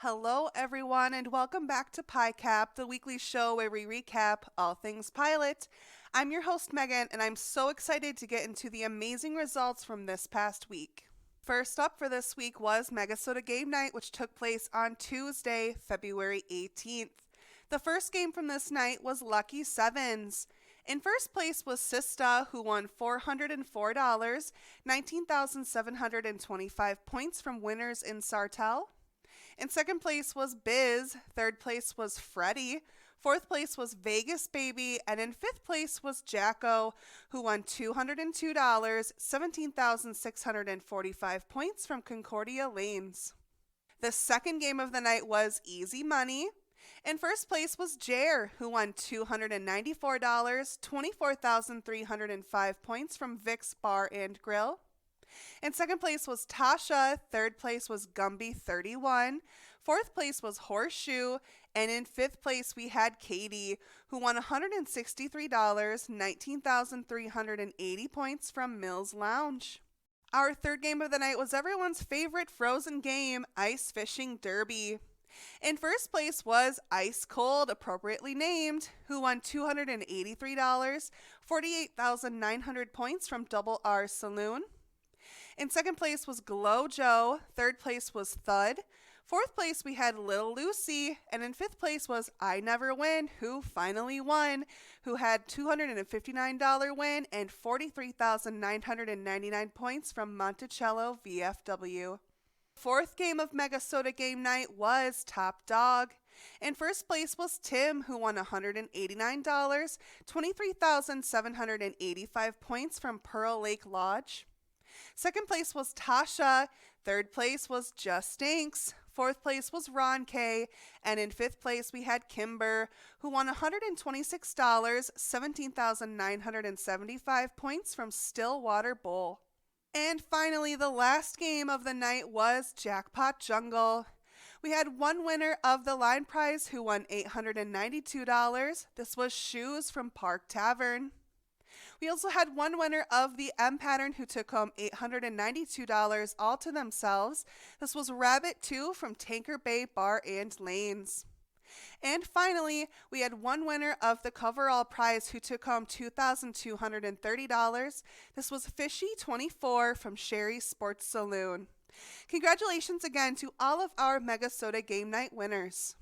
Hello, everyone, and welcome back to PiCap, the weekly show where we recap all things pilot. I'm your host, Megan, and I'm so excited to get into the amazing results from this past week. First up for this week was Megasoda Game Night, which took place on Tuesday, February 18th. The first game from this night was Lucky Sevens. In first place was Sista, who won $404, 19,725 points from winners in Sartell. In second place was Biz, third place was Freddie, fourth place was Vegas Baby, and in fifth place was Jacko, who won $202, 17,645 points from Concordia Lanes. The second game of the night was Easy Money. In first place was Jer, who won $294, 24,305 points from Vic's Bar and Grill. In second place was Tasha, third place was Gumby 31, fourth place was Horseshoe, and in fifth place we had Katie, who won $163, 19,380 points from Mills Lounge. Our third game of the night was everyone's favorite frozen game, Ice Fishing Derby. In first place was Ice Cold, appropriately named, who won $283, 48,900 points from Double R Saloon. In second place was Glow Joe, third place was Thud, fourth place we had Lil Lucy, and in fifth place was I Never Win, who finally won, who had $259 win and 43,999 points from Monticello VFW. Fourth game of Megasoda Game Night was Top Dog. In first place was Tim, who won $189, 23,785 points from Pearl Lake Lodge. Second place was Tasha, third place was Just Stinks, fourth place was Ron K, and in fifth place we had Kimber, who won $126, 17,975 points from Stillwater Bowl. And finally, the last game of the night was Jackpot Jungle. We had one winner of the line prize who won $892. This was Shoes from Park Tavern. We also had one winner of the M pattern who took home $892 all to themselves. This was Rabbit 2 from Tanker Bay Bar and Lanes. And finally, we had one winner of the coverall prize who took home $2,230. This was Fishy 24 from Sherry Sports Saloon. Congratulations again to all of our Megasoda Game Night winners.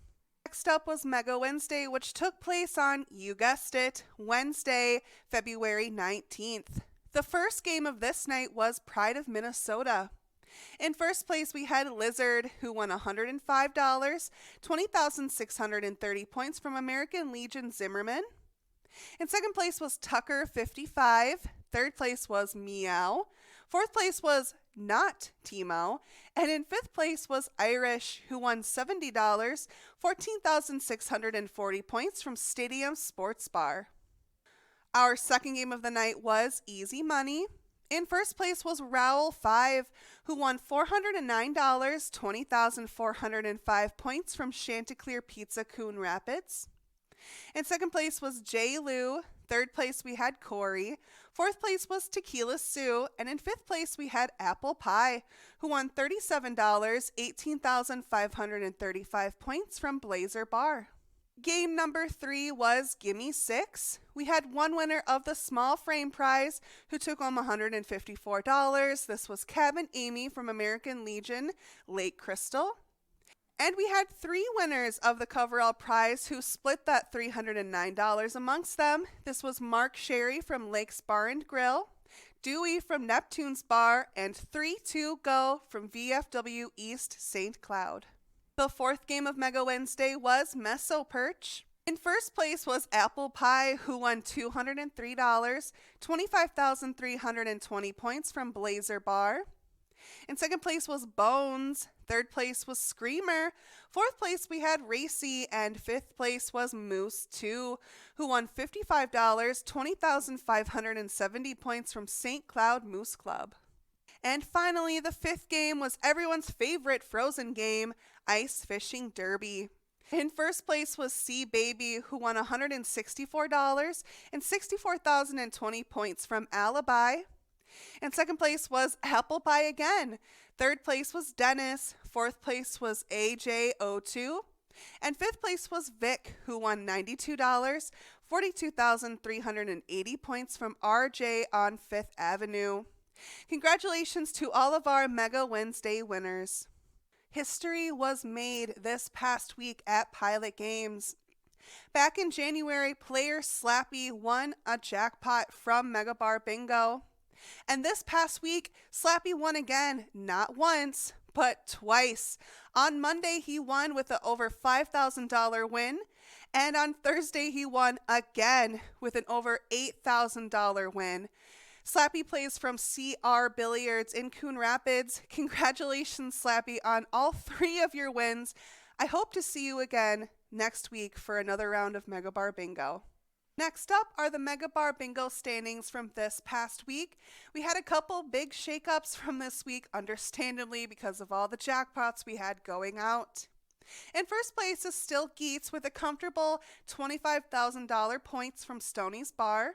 Next up was Mega Wednesday, which took place on, you guessed it, Wednesday, February 19th. The first game of this night was Pride of Minnesota. In first place, we had Lizard, who won $105, 20,630 points from American Legion Zimmerman. In second place was Tucker, 55. Third place was Meow. Fourth place was Not Timo. And in fifth place was Irish, who won $70, 14,640 points from Stadium Sports Bar. Our second game of the night was Easy Money. In first place was Raoul 5, who won $409, 20,405 points from Chanticleer Pizza Coon Rapids. In second place was J. Lou. Third place we had Corey. Fourth place was Tequila Sue. And in fifth place we had Apple Pie, who won $37, 18,535 points from Blazer Bar. Game number 3 was Gimme 6. We had one winner of the small frame prize who took home $154. This was Cabin Amy from American Legion, Lake Crystal. And we had 3 winners of the coverall prize who split that $309 amongst them. This was Mark Sherry from Lake's Bar and Grill, Dewey from Neptune's Bar, and 3-2 Go from VFW East St. Cloud. The fourth game of Mega Wednesday was Meso Perch. In first place was Apple Pie, who won $203, 25,320 points from Blazer Bar. In second place was Bones. Third place was Screamer. Fourth place we had Racy, and fifth place was Moose 2, who won $55, 20,570 points from St. Cloud Moose Club. And finally, the fifth game was everyone's favorite frozen game, Ice Fishing Derby. In first place was Sea Baby, who won $164 and 64,020 points from Alibi. In second place was Apple Pie again. Third place was Dennis. Fourth place was AJ02. And fifth place was Vic, who won $92, 42,380 points from RJ on Fifth Avenue. Congratulations to all of our Mega Wednesday winners. History was made this past week at Pilot Games. Back in January, player Slappy won a jackpot from Mega Bar Bingo. And this past week, Slappy won again, not once, but twice. On Monday, he won with an over $5,000 win. And on Thursday, he won again with an over $8,000 win. Slappy plays from CR Billiards in Coon Rapids. Congratulations, Slappy, on all three of your wins. I hope to see you again next week for another round of Mega Bar Bingo. Next up are the Mega Bar Bingo standings from this past week. We had a couple big shakeups from this week, understandably, because of all the jackpots we had going out. In first place is still Geets with a comfortable $25,000 points from Stoney's Bar.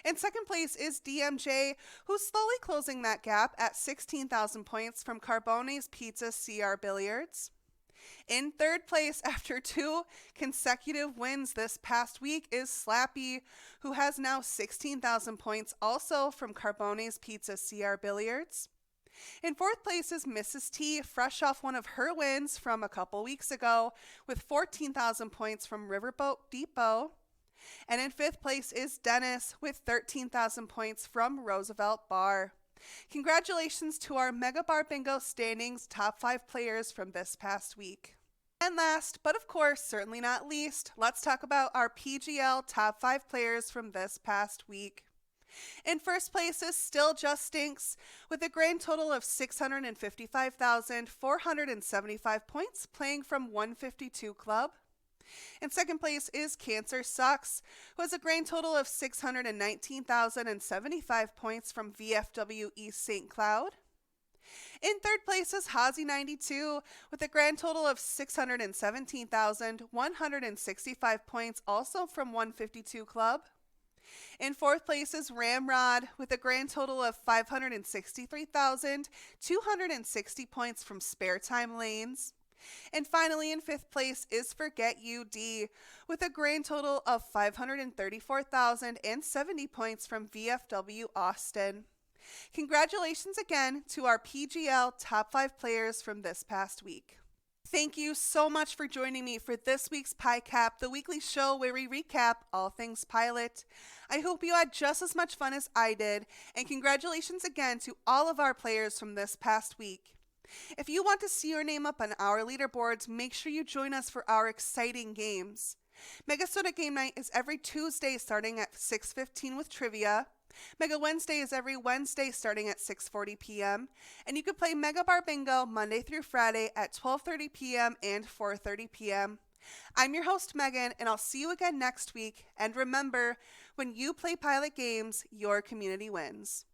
In second place is DMJ, who's slowly closing that gap at 16,000 points from Carbone's Pizza CR Billiards. In third place, after two consecutive wins this past week, is Slappy, who has now 16,000 points, also from Carbone's Pizza CR Billiards. In fourth place is Mrs. T, fresh off one of her wins from a couple weeks ago, with 14,000 points from Riverboat Depot. And in fifth place is Dennis, with 13,000 points from Roosevelt Bar. Congratulations to our Mega Bar Bingo standings top 5 players from this past week. And last, but of course certainly not least, let's talk about our PGL top 5 players from this past week. In first place is still Just Stinks, with a grand total of 655,475 points, playing from 152 Club. In second place is Cancer Sucks, who has a grand total of 619,075 points from VFW East St. Cloud. In third place is Hazy92, with a grand total of 617,165 points, also from 152 Club. In fourth place is Ramrod, with a grand total of 563,260 points from Spare Time Lanes. And finally, in fifth place is Forget You D, with a grand total of 534,070 points from VFW Austin. Congratulations again to our PGL top 5 players from this past week. Thank you so much for joining me for this week's PiCap, the weekly show where we recap all things Pilot. I hope you had just as much fun as I did, and congratulations again to all of our players from this past week. If you want to see your name up on our leaderboards, make sure you join us for our exciting games. Mega Soda Game Night is every Tuesday starting at 6:15 with trivia. Mega Wednesday is every Wednesday starting at 6:40 p.m. And you can play Mega Bar Bingo Monday through Friday at 12:30 p.m. and 4:30 p.m. I'm your host, Megan, and I'll see you again next week. And remember, when you play Pilot Games, your community wins.